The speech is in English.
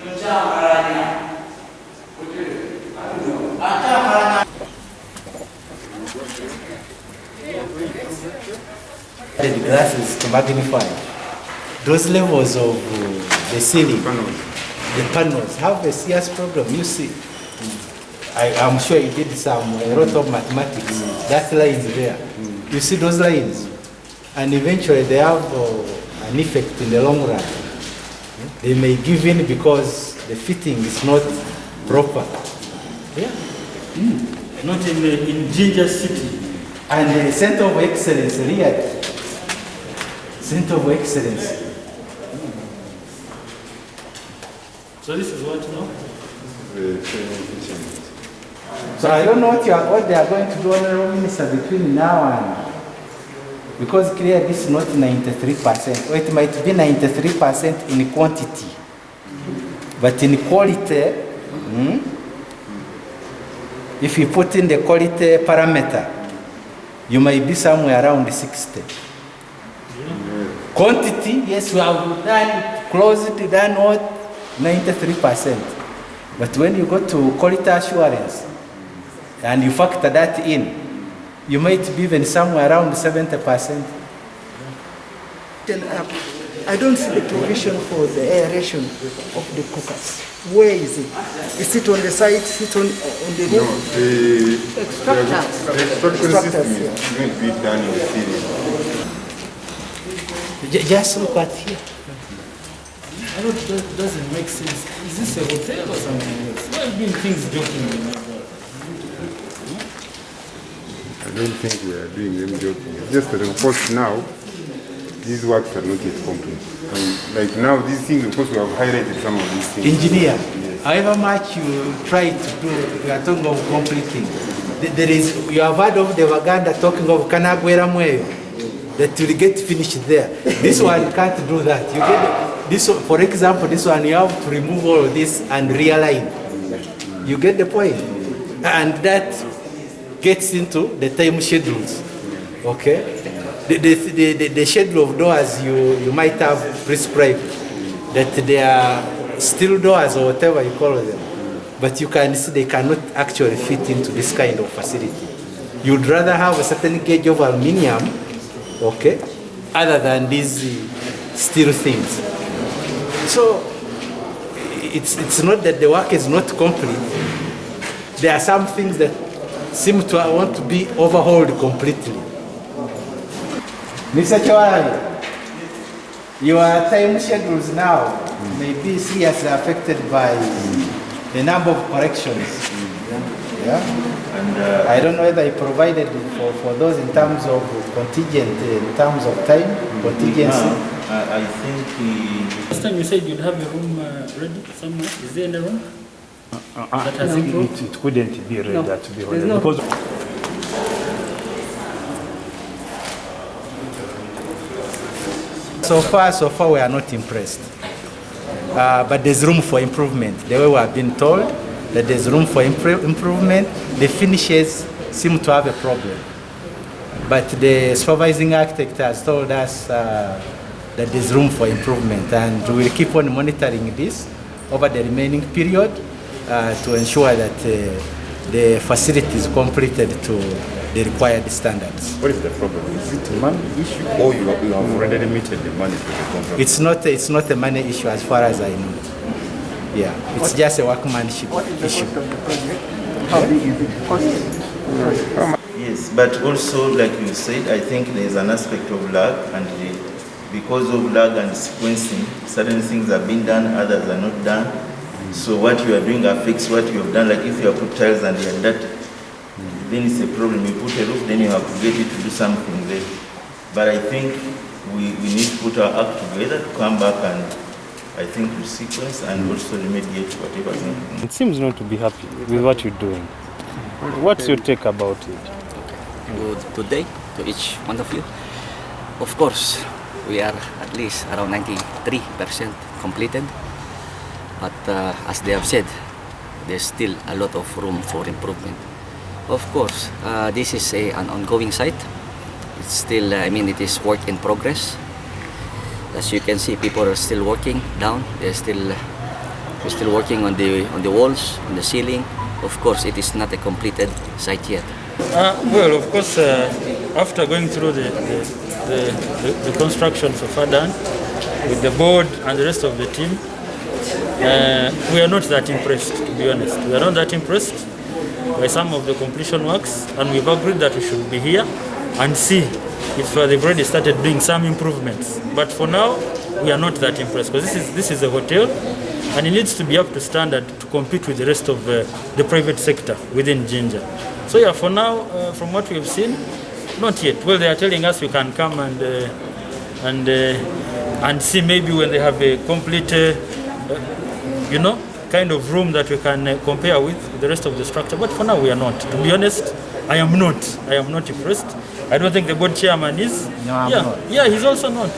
The glasses to magnify those levels of the ceiling, the panels have a serious problem. You see, I'm sure you did a lot of mathematics. That line there, you see those lines, and eventually they have an effect in the long run. They may give in because the fitting is not proper. Yeah. Not in Ginger City. And the center of excellence, really. Center of excellence. So this is what now? So I don't know what they are going to do, Honorable Minister, between now and, because clearly this is not 93%, or it might be 93% in quantity, but in quality, if you put in the quality parameter, you might be somewhere around 60. Quantity, yes, we have done, closed, done what? 93%. But when you go to quality assurance, and you factor that in, you might be even somewhere around 70%. I don't see the provision for the aeration of the cookers. Where is it? Is it on the side? Is it on the roof? No, the extraction system is going to be done in the ceiling. Just look at here. I don't, that doesn't make sense. Is this a hotel or something else? Why are you doing things joking like that? I don't think we are doing them joking. It's just that of course now, these works are not yet complete. And like now, these things, of course, we have highlighted some of these things. Engineer, however much you try to do, you are talking of completing. There is, you have heard of the Waganda talking of Kanagwera Mweyo, that will get finished there. This one can't do that. You get this, for example, this one you have to remove all of this and realign. You get the point? And that gets into the time schedules. Okay? The schedule of doors you might have prescribed, that they are steel doors or whatever you call them, but you can see they cannot actually fit into this kind of facility. You'd rather have a certain gauge of aluminium, okay, other than these steel things. So it's not that the work is not complete. There are some things that seem to want to be overhauled completely. Mr. Chawari, your time schedules now may be seriously affected by the number of corrections. Yeah? And I don't know whether you provided for those in terms of contingent, in terms of time, contingency. I think last time you said you'd have a room ready somewhere. Is there in a room? That has improved? It couldn't be ready, to be honest. No. Because So far we are not impressed. But there's room for improvement. The way we have been told that there's room for improvement, the finishes seem to have a problem. But the supervising architect has told us that there's room for improvement, and we will keep on monitoring this over the remaining period to ensure that the facility is completed to the required standards. What is the problem? Is it a money issue or you have already limited the money to the contract? It's not a money issue as far as I know. Yeah, it's just a workmanship issue. How big is it? Cost? yes, but also like you said, I think there is an aspect of lag, and because of lag and sequencing, certain things are being done, others are not done. So what you are doing affects what you have done. Like if you have put tiles and they are dirty, then it's a problem. You put a roof, then you have to get it to do something there. But I think we need to put our act together to come back and I think to sequence and also remediate whatever is not. it seems not to be happy with what you're doing. What's your take about it? Good day to each one of you. Of course, we are at least around 93% completed. But as they have said, there's still a lot of room for improvement. Of course, this is an ongoing site. It's still, it is work in progress. As you can see, people are still working down. They're still We're still working on the walls, on the ceiling. Of course, it is not a completed site yet. Well, of course, after going through the construction so far done with the board and the rest of the team, we are not that impressed, to be honest. We are not that impressed by some of the completion works, and we've agreed that we should be here and see if they've already started doing some improvements. But for now, we are not that impressed, because this is a hotel, and it needs to be up to standard to compete with the rest of the private sector within Jinja. So yeah, for now, from what we have seen, not yet. Well, they are telling us we can come and see maybe when they have a complete, kind of room that we can compare with the rest of the structure. But for now, we are not. To be honest, I am not impressed. I don't think the board chairman is. No, I'm not. Yeah, he's also not.